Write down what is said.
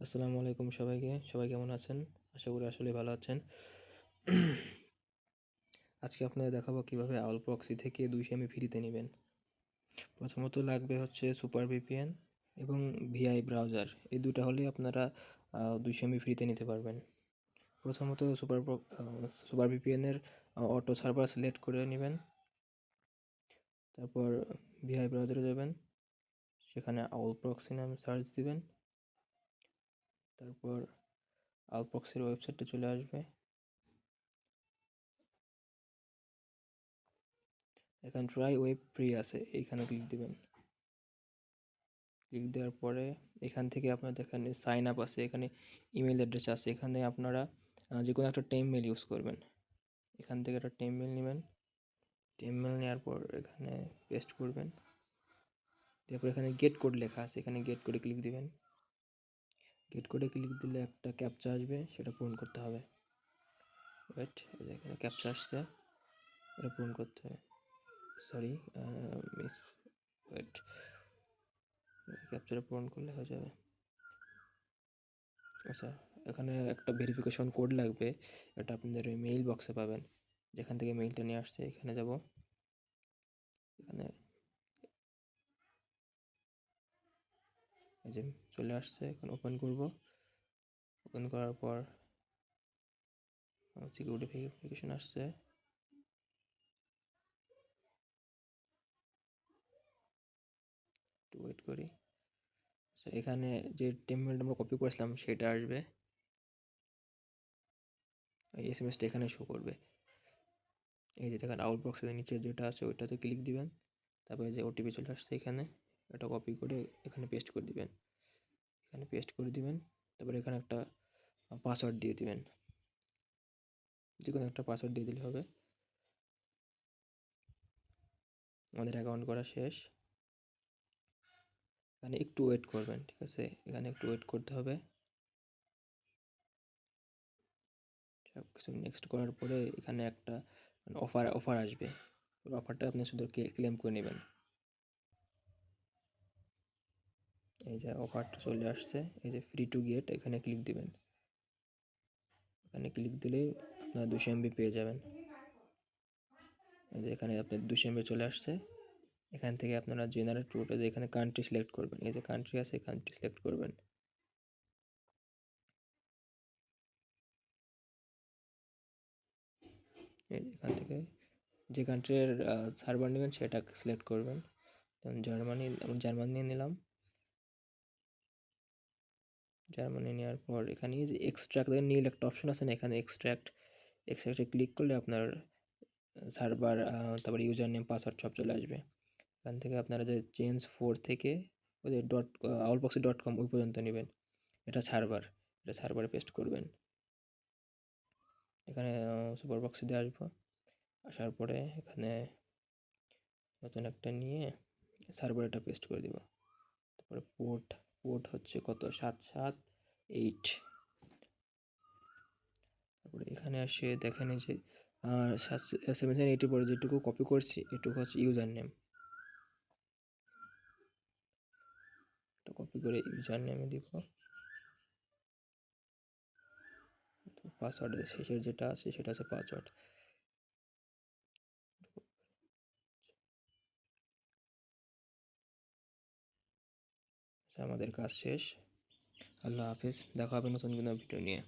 আসসালামু আলাইকুম সবাইকে। সবাই কেমন আছেন? আশা করি আসলেই ভালো আছেন। আজকে আপনাদের দেখাবো কিভাবে আউল প্রক্সি থেকে 200 MB ফ্রিতে নেবেন। প্রথমত লাগবে হচ্ছে সুপার ভিপিএন এবং ভিআই ব্রাউজার। এই দুটো হলেই আপনারা 200 MB ফ্রিতে নিতে পারবেন। প্রথমত সুপার ভিপিএনের অটো সার্ভার সিলেক্ট করে নেবেন। তারপর ভিআই ব্রাউজারে যাবেন, সেখানে আউল প্রক্সি নামে সার্চ দিবেন। তারপর আউল প্রক্সির ওয়েবসাইটটা চলে আসবে। এখানে ট্রাই ওয়েব ফ্রি আছে, এইখানে ক্লিক দিবেন। ক্লিক দেওয়ার পরে এখান থেকে আপনাদের এখানে সাইন আপ আছে, এখানে ইমেল অ্যাড্রেস আছে। এখানে আপনারা যে কোনো একটা টেমমেল ইউজ করবেন। এখান থেকে একটা টেমমেল নেবেন। টেমমেল নেওয়ার পর এখানে পেস্ট করবেন। তারপর এখানে গেট কোড লেখা আছে, এখানে গেট কোডে ক্লিক দিবেন। গেট কোডে ক্লিক দিলে একটা ক্যাপচা আসবে, সেটা পূরণ করতে হবে। ওয়েট, এখানে ক্যাপচা আসছে, এটা পূরণ করতে হবে। সরি, ওয়েট, ক্যাপচাটা পূরণ করলে হয়ে যাবে। আচ্ছা, এখানে একটা ভেরিফিকেশন কোড লাগবে, এটা আপনাদের ওই মেইল বক্সে পাবেন। যেখান থেকে মেইলটা নিয়ে আসছে এখানে যাব। এখানে এই যে চলে আসছে, এখন ওপেন করব। ওপেন করার পর সিকিউরিটি ভেরিফিকেশন আসছে। একটু ওয়েট করি। আচ্ছা, এখানে যে টেমমেলটা আমরা কপি করেছিলাম সেটা আসবে। এই এসএমএসটা এখানে শো করবে। এই যে দেখেন আউট বক্সের নিচে যেটা আছে ওইটাতে ক্লিক দিবেন। তারপরে যে ওটিপি চলে আসছে এখানে, এটা কপি করে এখানে পেস্ট করে দিবেন। এখানে পেস্ট করে দিবেন। তারপরে এখানে একটা পাসওয়ার্ড দিয়ে দিবেন, যে কোনো একটা পাসওয়ার্ড দিয়ে দিলে হবে। আমাদের অ্যাকাউন্ট করা শেষ। এখানে একটু ওয়েট করবেন, ঠিক আছে? এখানে একটু ওয়েট করতে হবে। সব কিছু নেক্সট করার পরে এখানে একটা অফার আসবে। ওই অফারটা আপনি শুধু ক্লেম করে নেবেন। এই যে অফারটা চলে আসছে, এই যে ফ্রি টু গেট, এখানে ক্লিক দিবেন। এখানে ক্লিক দিলেই আপনার 200 MB পেয়ে যাবেন। এই যে এখানে আপনার 200 MB চলে আসছে। এখান থেকে আপনারা জেনারেট রুটে যে এখানে কান্ট্রি সিলেক্ট করবেন। এই যে কান্ট্রি আছে, কান্ট্রি সিলেক্ট করবেন। এই যে এখান থেকে যে কান্ট্রির সার্ভার নেবেন সেটা সিলেক্ট করবেন। যেমন জার্মানি, আমি জার্মানি নিলাম। জার্মানি নেওয়ার পর এখানে যে এক্সট্রাক্ট নীল একটা অপশন আছে না, এখানে এক্সট্রাক্টে ক্লিক করলে আপনার সার্ভার, তারপরে ইউজার নেম, পাসওয়ার্ড সব চলে আসবে। এখান থেকে আপনারা যে চেঞ্জ 4 থেকে ওই যে আউলবক্সি.com ওই পর্যন্ত নেবেন। এটা সার্ভারে পেস্ট করবেন। এখানে সুপার বক্সে দিয়ে আসবো। আসার পরে এখানে নতুন একটা নিয়ে সার্ভারে এটা পেস্ট করে দিব। তারপরে পোর্ট হচ্ছে কত, 778। তারপরে এখানে আসে দেখেন এই যে 780 পরে যেটুকু কপি করছি এটুকু হচ্ছে ইউজার নেম। এটা কপি করে ইউজার নেমে দিব। পাসওয়ার্ডের শেষের যেটা আছে সেটা হচ্ছে পাসওয়ার্ড। আমাদের কাজ শেষ। আল্লাহ হাফিজ, দেখা হবে নতুন কোনো ভিডিও নিয়ে।